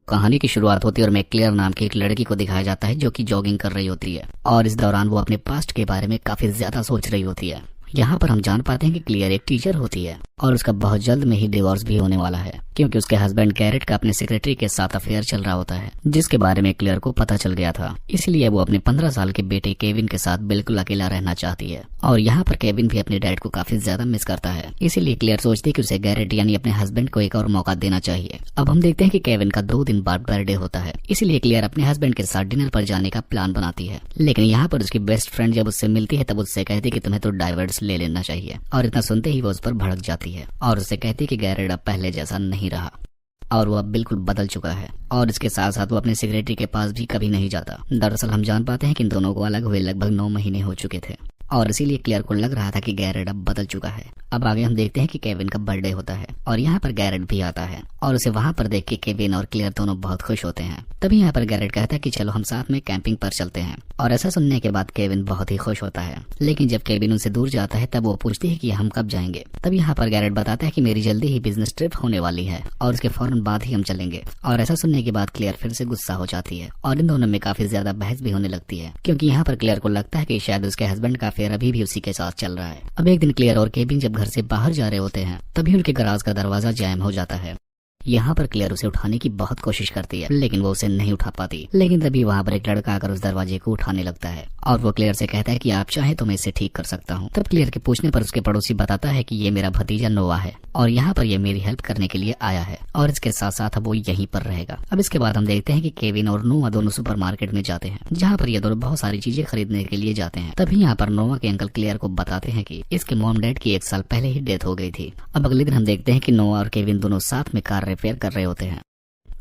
कहानी की शुरुआत होती है और मैक्लेयर नाम की एक लड़की को दिखाया जाता है जो कि जॉगिंग कर रही होती है और इस दौरान वो अपने पास्ट के बारे में काफी ज्यादा सोच रही होती है। यहाँ पर हम जान पाते हैं कि क्लियर एक टीचर होती है और उसका बहुत जल्द में ही डिवोर्स भी होने वाला है क्योंकि उसके हस्बैंड गैरेट का अपने सेक्रेटरी के साथ अफेयर चल रहा होता है जिसके बारे में क्लियर को पता चल गया था। इसलिए वो अपने 15 साल के बेटे केविन के साथ बिल्कुल अकेला रहना चाहती है और यहाँ पर केविन भी अपने डैड को काफी ज्यादा मिस करता है। इसीलिए क्लियर सोचती है कि उसे गैरेट यानी अपने हस्बैंड को एक और मौका देना चाहिए। अब हम देखते हैं कि केविन का 2 दिन बाद बर्थडे होता है, इसलिए क्लियर अपने हस्बैंड के साथ डिनर पर जाने का प्लान बनाती है। लेकिन यहाँ पर उसकी बेस्ट फ्रेंड जब उससे मिलती है तब उससे कहती है कि तुम्हें तो डाइवर्स ले लेना चाहिए और इतना सुनते ही वो उस पर भड़क जाती है और उससे कहती है कि गैरेट अब पहले जैसा नहीं रहा और वो अब बिल्कुल बदल चुका है और इसके साथ साथ वो अपने सेक्रेटरी के पास भी कभी नहीं जाता। दरअसल हम जान पाते हैं कि इन दोनों को अलग हुए लगभग 9 महीने हो चुके थे और इसीलिए क्लियर को लग रहा था कि गैरेट अब बदल चुका है। अब आगे हम देखते हैं कि केविन का बर्थडे होता है और यहाँ पर गैरेट भी आता है और उसे वहाँ पर देख के केविन और क्लियर दोनों बहुत खुश होते हैं। तभी यहाँ पर गैरेट कहता है कि चलो हम साथ में कैंपिंग पर चलते हैं और ऐसा सुनने के बाद केविन बहुत ही खुश होता है। लेकिन जब केविन उनसे दूर जाता है तब वो पूछती है कि हम कब जाएंगे। तब यहाँ पर गैरेट बताता है कि मेरी जल्दी ही बिजनेस ट्रिप होने वाली है और उसके फौरन बाद ही हम चलेंगे। और ऐसा सुनने के बाद क्लियर फिर से गुस्सा हो जाती है और इन दोनों में काफी ज्यादा बहस भी होने लगती है क्योंकि यहाँ पर क्लियर को लगता है कि शायद उसके हस्बैंड का अफेयर अभी भी उसी के साथ चल रहा है। अब एक दिन क्लियर और केविन जब घर से बाहर जा रहे होते हैं तभी उनके गैराज का दरवाजा जैम हो जाता है। यहाँ पर क्लियर उसे उठाने की बहुत कोशिश करती है लेकिन वो उसे नहीं उठा पाती। लेकिन तभी वहाँ पर एक लड़का आकर उस दरवाजे को उठाने लगता है और वो क्लियर से कहता है कि आप चाहे तो मैं इसे ठीक कर सकता हूँ। तब क्लियर के पूछने पर उसके पड़ोसी बताता है कि ये मेरा भतीजा नोआ है और यहाँ पर ये मेरी हेल्प करने के लिए आया है और इसके साथ साथ अब वो यहीं पर रहेगा। अब इसके बाद हम देखते हैं कि केविन और नोआ दोनों सुपरमार्केट में जाते हैं जहाँ पर ये दोनों बहुत सारी चीजें खरीदने के लिए जाते हैं। तभी यहाँ पर नोआ के अंकल क्लियर को बताते हैं कि इसके मॉम डैड की 1 साल पहले ही डेथ हो गई थी। अब अगले दिन हम देखते हैं कि नोआ और केविन दोनों साथ में कार रिपेयर कर रहे होते हैं।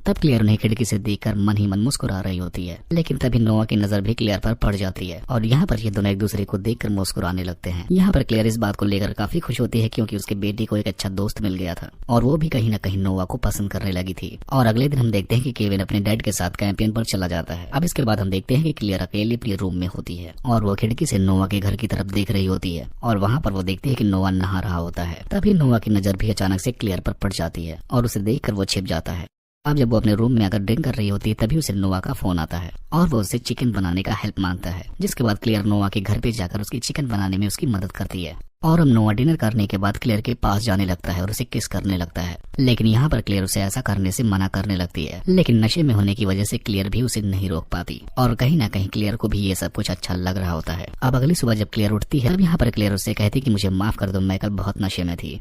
तब क्लियर उन्हें खिड़की से देखकर मन ही मन मुस्कुरा रही होती है लेकिन तभी नोआ की नजर भी क्लियर पर पड़ जाती है और यहाँ पर ये दोनों एक दूसरे को देखकर मुस्कुराने लगते हैं। यहाँ पर क्लियर इस बात को लेकर काफी खुश होती है क्योंकि उसके बेटी को एक अच्छा दोस्त मिल गया था और वो भी कहीं न कहीं नोआ को पसंद करने लगी थी। और अगले दिन हम देखते हैं कि केविन अपने डैड के साथ कैंपियन पर चला जाता है। अब इसके बाद हम देखते हैं कि क्लियर अकेले अपने रूम में होती है और वो खिड़की से नोआ के घर की तरफ देख रही होती है और वहाँ पर वो देखती है कि नोआ नहा रहा होता है। तभी नोआ की नजर भी अचानक से क्लियर पर पड़ जाती है और उसे देखकर वो छिप जाता है। अब जब वो अपने रूम में आकर ड्रिंक कर रही होती है तभी उसे नोआ का फोन आता है और वो उससे चिकन बनाने का हेल्प मांगता है। जिसके बाद क्लियर नोआ के घर पे जाकर उसकी चिकन बनाने में उसकी मदद करती है और अब नोआ डिनर करने के बाद क्लियर के पास जाने लगता है और उसे किस करने लगता है। लेकिन यहाँ पर क्लियर उसे ऐसा करने से मना करने लगती है लेकिन नशे में होने की वजह से क्लियर भी उसे नहीं रोक पाती और कहीं ना कहीं क्लियर को भी ये सब कुछ अच्छा लग रहा होता है। अब अगली सुबह जब क्लियर उठती है तब यहाँ पर क्लियर उससे कहती कि मुझे माफ कर दो, मैं कल बहुत नशे में थी।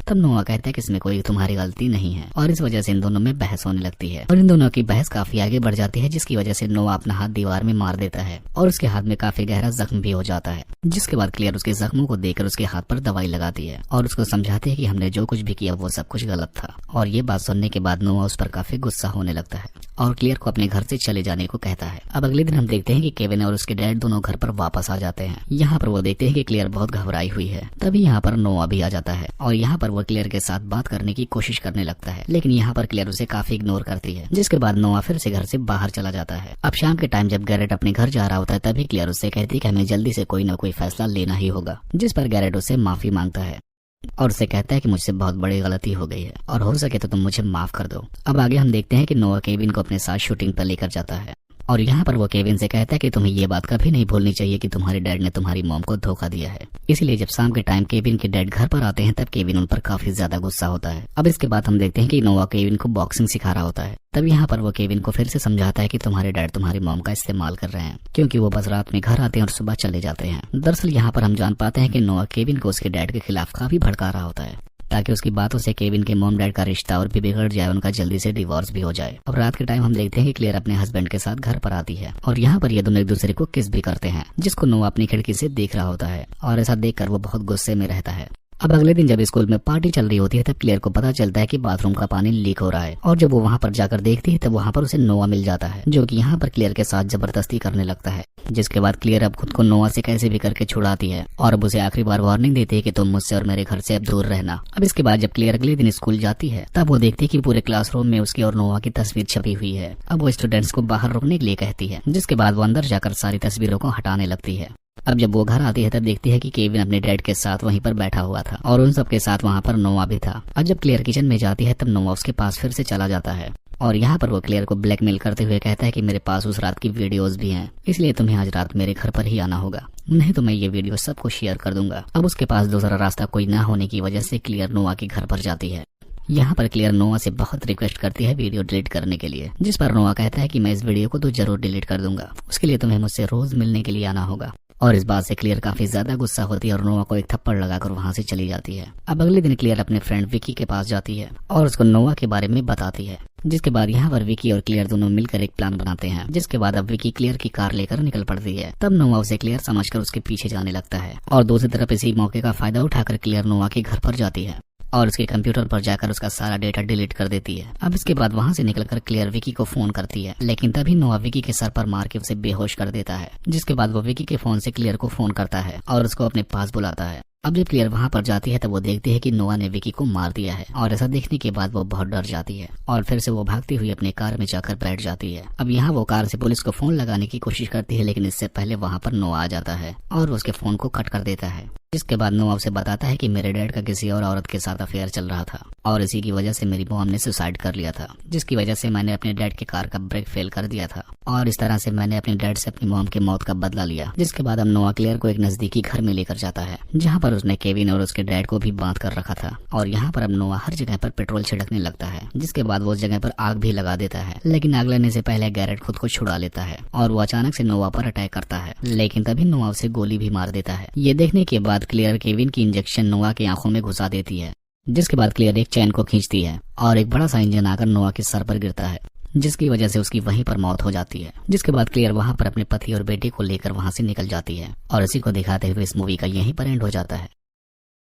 तब नोआ कहता है कि इसमें कोई तुम्हारी गलती नहीं है और इस वजह से इन दोनों में बहस होने लगती है और इन दोनों की बहस काफी आगे बढ़ जाती है जिसकी वजह से नोआ अपना हाथ दीवार में मार देता है और उसके हाथ में काफी गहरा जख्म भी हो जाता है। जिसके बाद क्लियर उसके जख्मों को देखकर उसके हाथ पर दवाई लगाती है और उसको समझाती है कि हमने जो कुछ भी किया वो सब कुछ गलत था। और ये बात सुनने के बाद नोआ उस पर काफी गुस्सा होने लगता है और क्लियर को अपने घर से चले जाने को कहता है। अब अगले दिन हम देखते हैं कि केविन और उसके डैड दोनों घर पर वापस आ जाते हैं। यहाँ पर वो देखते हैं कि क्लियर बहुत घबराई हुई है। तभी यहाँ पर नोआ भी आ जाता है और यहाँ पर वो क्लियर के साथ बात करने की कोशिश करने लगता है लेकिन यहाँ पर क्लियर उसे काफी इग्नोर करती है। जिसके बाद नोआ फिर से घर से बाहर चला जाता है। अब शाम के टाइम जब गैरेट अपने घर जा रहा होता है तभी क्लियर उससे कहती है कि हमें जल्दी से कोई न कोई फैसला लेना ही होगा। जिस पर गैरेट उससे माफी मांगता है और उसे कहता है कि मुझसे बहुत बड़ी गलती हो गई है और हो सके तो तुम मुझे माफ कर दो। अब आगे हम देखते हैं कि नोआ केविन को अपने साथ शूटिंग पर लेकर जाता है और यहाँ पर वो केविन से कहता है कि तुम्हें ये बात कभी नहीं भूलनी चाहिए कि तुम्हारे डैड ने तुम्हारी मॉम को धोखा दिया है। इसलिए जब शाम के टाइम केविन के डैड घर पर आते हैं तब केविन उन पर काफी ज्यादा गुस्सा होता है। अब इसके बाद हम देखते हैं कि नोआ केविन को बॉक्सिंग सिखा रहा होता है। तब यहाँ पर वो केविन को फिर से समझाता है कि तुम्हारे डैड तुम्हारी मॉम का इस्तेमाल कर रहे हैं क्योंकि वो बस रात में घर आते हैं और सुबह चले जाते हैं। दरअसल यहाँ पर हम जान पाते हैं कि नोआ केविन को उसके डैड के खिलाफ काफी भड़का रहा होता है ताकि उसकी बातों से केविन के मॉम डैड का रिश्ता और भी बिगड़ जाए, उनका जल्दी से डिवोर्स भी हो जाए। अब रात के टाइम हम देखते हैं कि क्लियर अपने हस्बैंड के साथ घर पर आती है और यहाँ पर ये दोनों एक दूसरे को किस भी करते हैं जिसको नोआ अपनी खिड़की से देख रहा होता है और ऐसा देखकर वो बहुत गुस्से में रहता है। अब अगले दिन जब स्कूल में पार्टी चल रही होती है तब क्लियर को पता चलता है कि बाथरूम का पानी लीक हो रहा है और जब वो वहाँ पर जाकर देखती है तब वहाँ पर उसे नोआ मिल जाता है जो कि यहाँ पर क्लियर के साथ जबरदस्ती करने लगता है। जिसके बाद क्लियर अब खुद को नोआ से कैसे भी करके छुड़ाती है और अब उसे आखिरी बार वार्निंग देती है कि तुम मुझसे और मेरे घर से अब दूर रहना। अब इसके बाद जब क्लियर अगले दिन स्कूल जाती है तब वो देखती है कि पूरे क्लासरूम में उसकी और नोआ की तस्वीर छपी हुई है। अब वो स्टूडेंट्स को बाहर रुकने के लिए कहती है जिसके बाद वो अंदर जाकर सारी तस्वीरों को हटाने लगती है। अब जब वो घर आती है तब देखती है कि केविन अपने डैड के साथ वहीं पर बैठा हुआ था और उन सब के साथ वहाँ पर नोआ भी था। अब जब क्लियर किचन में जाती है तब नोआ उसके पास फिर से चला जाता है और यहाँ पर वो क्लियर को ब्लैकमेल करते हुए कहता है कि मेरे पास उस रात की वीडियोस भी हैं, इसलिए तुम्हें आज रात मेरे घर पर ही आना होगा, नहीं तो मैं ये वीडियो सबको शेयर कर दूंगा। अब उसके पास दूसरा रास्ता कोई ना होने की वजह से क्लियर नोआ के घर पर जाती है। यहाँ पर क्लियर नोआ से बहुत रिक्वेस्ट करती है वीडियो डिलीट करने के लिए, जिस पर नोआ कहता है कि मैं इस वीडियो को तो जरूर डिलीट कर दूंगा, उसके लिए तुम्हें मुझसे रोज मिलने के लिए आना होगा। और इस बात से क्लियर काफी ज्यादा गुस्सा होती है और नोआ को एक थप्पड़ लगाकर वहाँ से चली जाती है। अब अगले दिन क्लियर अपने फ्रेंड विकी के पास जाती है और उसको नोआ के बारे में बताती है, जिसके बाद यहाँ पर विकी और क्लियर दोनों मिलकर एक प्लान बनाते हैं। जिसके बाद अब विकी क्लियर की कार लेकर निकल पड़ती है। तब नोआ उसे क्लियर समझकर उसके पीछे जाने लगता है और दूसरी तरफ इसी मौके का फायदा उठाकर क्लियर नोआ के घर पर जाती है और उसके कंप्यूटर पर जाकर उसका सारा डेटा डिलीट कर देती है। अब इसके बाद वहाँ से निकलकर क्लियर विकी को फोन करती है, लेकिन तभी नोआ विकी के सर पर मार के उसे बेहोश कर देता है। जिसके बाद वो विकी के फोन से क्लियर को फोन करता है और उसको अपने पास बुलाता है। अब जब क्लियर वहाँ पर जाती है तब वो देखती है कि नोआ ने विकी को मार दिया है और ऐसा देखने के बाद वो बहुत डर जाती है और फिर से वो भागती हुई अपने कार में जाकर बैठ जाती है। अब यहाँ वो कार से पुलिस को फोन लगाने की कोशिश करती है, लेकिन इससे पहले वहाँ पर नोआ आ जाता है और उसके फोन को कट कर देता है। जिसके बाद नोआ उसे बताता है कि मेरे डैड का किसी और औरत के साथ अफेयर चल रहा था और इसी की वजह से मेरी मॉम ने सुसाइड कर लिया था, जिसकी वजह से मैंने अपने डैड के कार का ब्रेक फेल कर दिया था और इस तरह से मैंने अपने डैड से अपनी मॉम की मौत का बदला लिया। जिसके बाद अब नोआ क्लियर को एक नजदीकी घर में लेकर जाता है, जहाँ पर उसने केविन और उसके डैड को भी बांध कर रखा था और यहाँ पर अब नोआ हर जगह पर पेट्रोल छिड़कने लगता है। जिसके बाद वो उस जगह पर आग भी लगा देता है, लेकिन आग लगने से पहले गैरेट खुद को छुड़ा लेता है और वो अचानक से नोआ पर अटैक करता है, लेकिन तभी नोआ उसे गोली भी मार देता है। ये देखने के बाद क्लियर केविन की इंजेक्शन नोआ की आंखों में घुसा देती है। जिसके बाद क्लियर एक चैन को खींचती है और एक बड़ा सा इंजन आकर नोआ के सर पर गिरता है, जिसकी वजह से उसकी वहीं पर मौत हो जाती है। जिसके बाद क्लियर वहां पर अपने पति और बेटे को लेकर वहां से निकल जाती है और इसी को दिखाते हुए इस मूवी का यहीं पर एंड हो जाता है।